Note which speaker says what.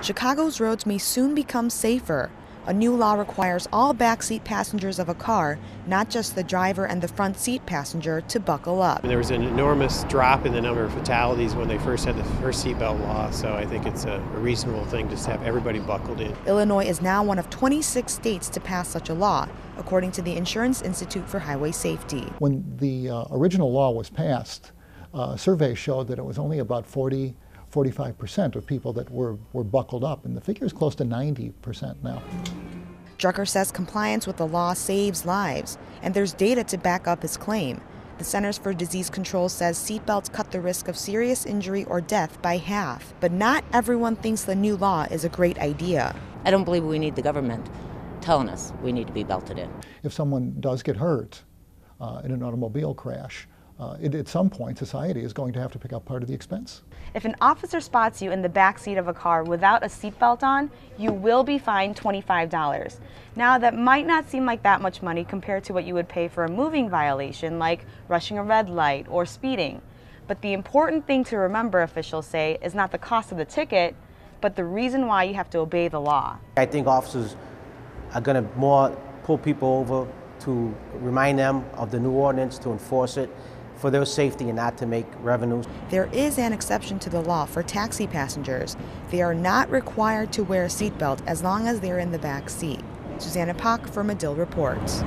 Speaker 1: Chicago's roads may soon become safer. A new law requires all backseat passengers of a car, not just the driver and the front seat passenger, to buckle up.
Speaker 2: There was an enormous drop in the number of fatalities when they first had the first seatbelt law, so I think it's a reasonable thing just to have everybody buckled in.
Speaker 1: Illinois is now one of 26 states to pass such a law, according to the Insurance Institute for Highway Safety.
Speaker 3: When the original law was passed, surveys showed that it was only about 45% of people that were buckled up, and the figure is close to 90% now.
Speaker 1: Drucker says compliance with the law saves lives, and there's data to back up his claim. The Centers for Disease Control says seatbelts cut the risk of serious injury or death by half. But not everyone thinks the new law is a great idea.
Speaker 4: I don't believe we need the government telling us we need to be belted in.
Speaker 3: If someone does get hurt in an automobile crash, at some point society is going to have to pick up part of the expense.
Speaker 5: If an officer spots you in the back seat of a car without a seatbelt on, you will be fined $25. Now, that might not seem like that much money compared to what you would pay for a moving violation like rushing a red light or speeding. But the important thing to remember, officials say, is not the cost of the ticket, but the reason why you have to obey the law.
Speaker 6: I think officers are going to more pull people over to remind them of the new ordinance, to enforce it for their safety and not to make revenue.
Speaker 1: There is an exception to the law for taxi passengers. They are not required to wear a seatbelt as long as they're in the back seat. Susanna Pak for Medill reports.